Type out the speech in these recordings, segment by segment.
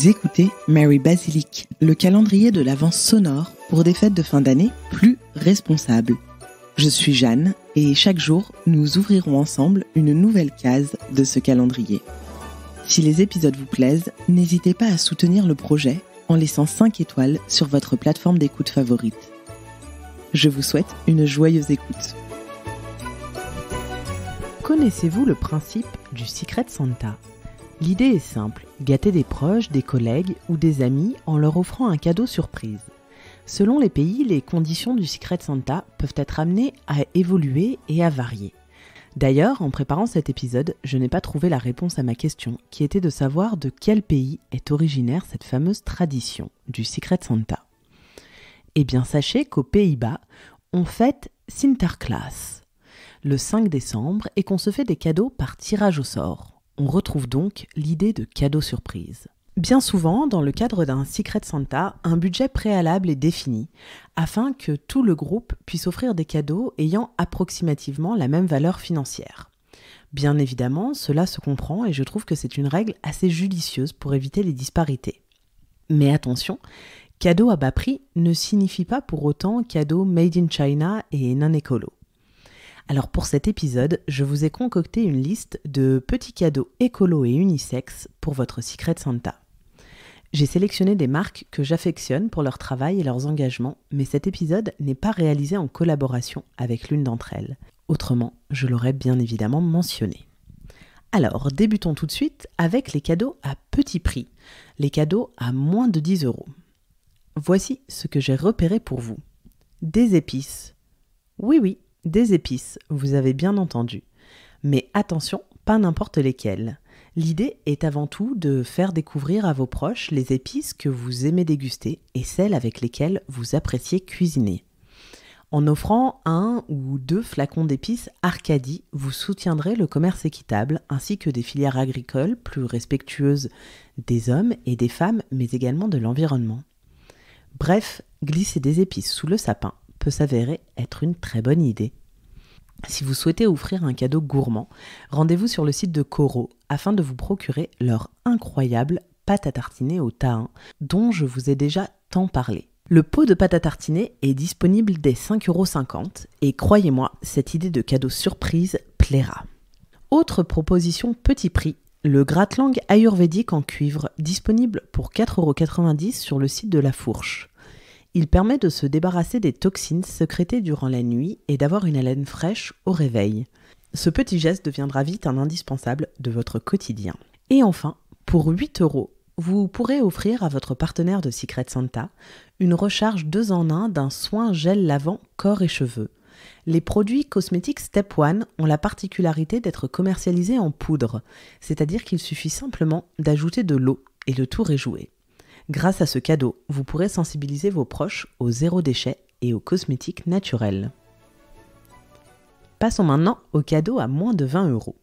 Vous écoutez Merry Basilic, le calendrier de l'Avent sonore pour des fêtes de fin d'année plus responsables. Je suis Jeanne et chaque jour, nous ouvrirons ensemble une nouvelle case de ce calendrier. Si les épisodes vous plaisent, n'hésitez pas à soutenir le projet en laissant 5 étoiles sur votre plateforme d'écoute favorite. Je vous souhaite une joyeuse écoute. Connaissez-vous le principe du Secret Santa ? L'idée est simple, gâter des proches, des collègues ou des amis en leur offrant un cadeau surprise. Selon les pays, les conditions du Secret Santa peuvent être amenées à évoluer et à varier. D'ailleurs, en préparant cet épisode, je n'ai pas trouvé la réponse à ma question, qui était de savoir de quel pays est originaire cette fameuse tradition du Secret Santa. Eh bien, sachez qu'aux Pays-Bas, on fête Sinterklaas le 5 décembre et qu'on se fait des cadeaux par tirage au sort. On retrouve donc l'idée de cadeau surprise. Bien souvent, dans le cadre d'un Secret Santa, un budget préalable est défini afin que tout le groupe puisse offrir des cadeaux ayant approximativement la même valeur financière. Bien évidemment, cela se comprend et je trouve que c'est une règle assez judicieuse pour éviter les disparités. Mais attention, cadeau à bas prix ne signifie pas pour autant cadeau made in China et non écolo. Alors pour cet épisode, je vous ai concocté une liste de petits cadeaux écolos et unisexes pour votre Secret Santa. J'ai sélectionné des marques que j'affectionne pour leur travail et leurs engagements, mais cet épisode n'est pas réalisé en collaboration avec l'une d'entre elles. Autrement, je l'aurais bien évidemment mentionné. Alors, débutons tout de suite avec les cadeaux à petit prix, les cadeaux à moins de 10 €. Voici ce que j'ai repéré pour vous. Des épices. Oui, des épices, vous avez bien entendu. Mais attention, pas n'importe lesquelles. L'idée est avant tout de faire découvrir à vos proches les épices que vous aimez déguster et celles avec lesquelles vous appréciez cuisiner. En offrant 1 ou 2 flacons d'épices Arcadie, vous soutiendrez le commerce équitable ainsi que des filières agricoles plus respectueuses des hommes et des femmes, mais également de l'environnement. Bref, glisser des épices sous le sapin peut s'avérer être une très bonne idée. Si vous souhaitez offrir un cadeau gourmand, rendez-vous sur le site de Coro afin de vous procurer leur incroyable pâte à tartiner au tahin dont je vous ai déjà tant parlé. Le pot de pâte à tartiner est disponible dès 5,50 € et croyez-moi, cette idée de cadeau surprise plaira. Autre proposition petit prix, le gratte-langue ayurvédique en cuivre disponible pour 4,90 € sur le site de La Fourche. Il permet de se débarrasser des toxines sécrétées durant la nuit et d'avoir une haleine fraîche au réveil. Ce petit geste deviendra vite un indispensable de votre quotidien. Et enfin, pour 8 €, vous pourrez offrir à votre partenaire de Secret Santa une recharge 2 en 1 d'un soin gel lavant corps et cheveux. Les produits cosmétiques Step One ont la particularité d'être commercialisés en poudre, c'est-à-dire qu'il suffit simplement d'ajouter de l'eau et le tour est joué. Grâce à ce cadeau, vous pourrez sensibiliser vos proches au zéro déchet et aux cosmétiques naturels. Passons maintenant aux cadeaux à moins de 20 €.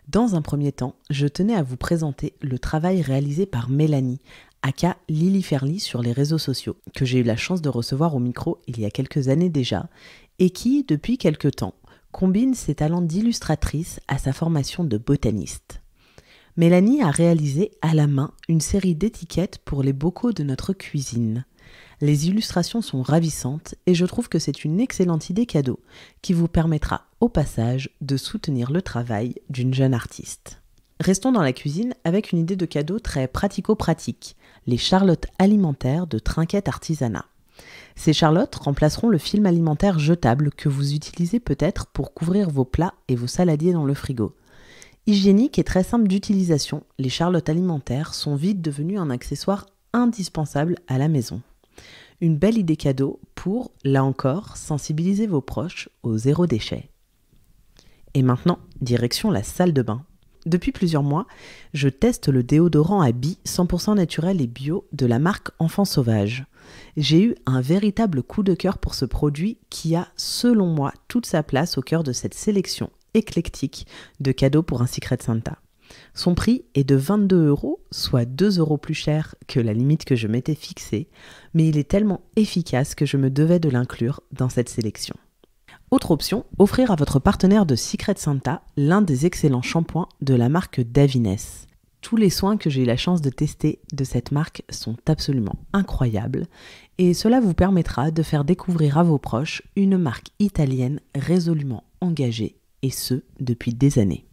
Dans un premier temps, je tenais à vous présenter le travail réalisé par Mélanie, aka Lily Ferly sur les réseaux sociaux, que j'ai eu la chance de recevoir au micro il y a quelques années déjà, et qui, depuis quelques temps, combine ses talents d'illustratrice à sa formation de botaniste. Mélanie a réalisé à la main une série d'étiquettes pour les bocaux de notre cuisine. Les illustrations sont ravissantes et je trouve que c'est une excellente idée cadeau qui vous permettra au passage de soutenir le travail d'une jeune artiste. Restons dans la cuisine avec une idée de cadeau très pratico-pratique, les charlottes alimentaires de Trinquette Artisanat. Ces charlottes remplaceront le film alimentaire jetable que vous utilisez peut-être pour couvrir vos plats et vos saladiers dans le frigo. Hygiéniques et très simples d'utilisation, les charlottes alimentaires sont vite devenues un accessoire indispensable à la maison. Une belle idée cadeau pour, là encore, sensibiliser vos proches au zéro déchet. Et maintenant, direction la salle de bain. Depuis plusieurs mois, je teste le déodorant à billes 100% naturel et bio de la marque Enfant Sauvage. J'ai eu un véritable coup de cœur pour ce produit qui a, selon moi, toute sa place au cœur de cette sélection éclectique de cadeaux pour un Secret Santa. Son prix est de 22 €, soit 2 € plus cher que la limite que je m'étais fixée, mais il est tellement efficace que je me devais de l'inclure dans cette sélection. Autre option, offrir à votre partenaire de Secret Santa l'un des excellents shampoings de la marque Davines. Tous les soins que j'ai eu la chance de tester de cette marque sont absolument incroyables et cela vous permettra de faire découvrir à vos proches une marque italienne résolument engagée et ce, depuis des années.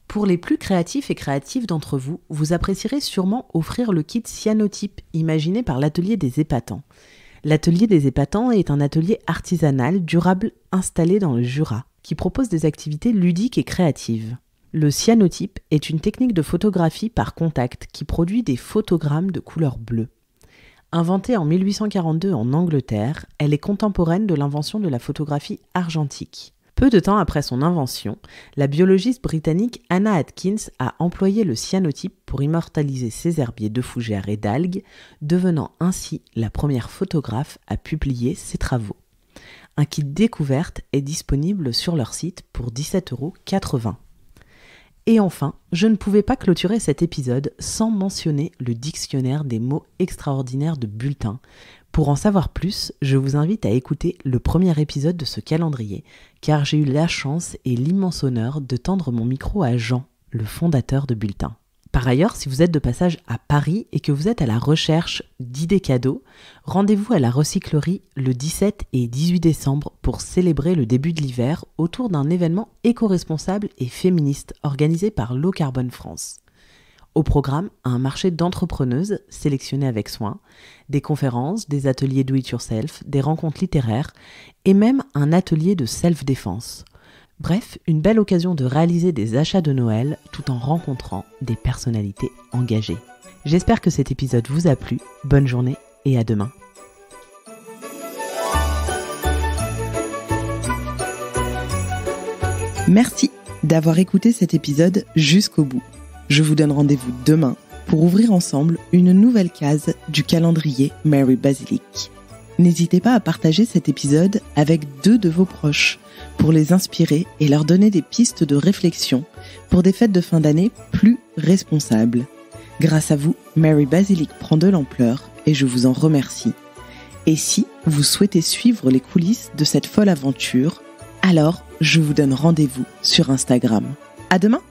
Pour les plus créatifs et créatives d'entre vous, vous apprécierez sûrement offrir le kit cyanotype imaginé par l'Atelier des Épatants. L'Atelier des Épatants est un atelier artisanal durable installé dans le Jura qui propose des activités ludiques et créatives. Le cyanotype est une technique de photographie par contact qui produit des photogrammes de couleur bleue. Inventée en 1842 en Angleterre, elle est contemporaine de l'invention de la photographie argentique. Peu de temps après son invention, la biologiste britannique Anna Atkins a employé le cyanotype pour immortaliser ses herbiers de fougères et d'algues, devenant ainsi la première photographe à publier ses travaux. Un kit découverte est disponible sur leur site pour 17,80 €. Et enfin, je ne pouvais pas clôturer cet épisode sans mentionner le dictionnaire des mots extraordinaires de Bulletin. Pour en savoir plus, je vous invite à écouter le premier épisode de ce calendrier, car j'ai eu la chance et l'immense honneur de tendre mon micro à Jean, le fondateur de Bulletin. Par ailleurs, si vous êtes de passage à Paris et que vous êtes à la recherche d'idées cadeaux, rendez-vous à la recyclerie le 17 et 18 décembre pour célébrer le début de l'hiver autour d'un événement éco-responsable et féministe organisé par Low Carbone France. Au programme, un marché d'entrepreneuses sélectionné avec soin, des conférences, des ateliers do-it-yourself, des rencontres littéraires et même un atelier de self-défense. Bref, une belle occasion de réaliser des achats de Noël tout en rencontrant des personnalités engagées. J'espère que cet épisode vous a plu. Bonne journée et à demain. Merci d'avoir écouté cet épisode jusqu'au bout. Je vous donne rendez-vous demain pour ouvrir ensemble une nouvelle case du calendrier Mary Basilic. N'hésitez pas à partager cet épisode avec 2 de vos proches pour les inspirer et leur donner des pistes de réflexion pour des fêtes de fin d'année plus responsables. Grâce à vous, Mary Basilic prend de l'ampleur et je vous en remercie. Et si vous souhaitez suivre les coulisses de cette folle aventure, alors je vous donne rendez-vous sur Instagram. À demain!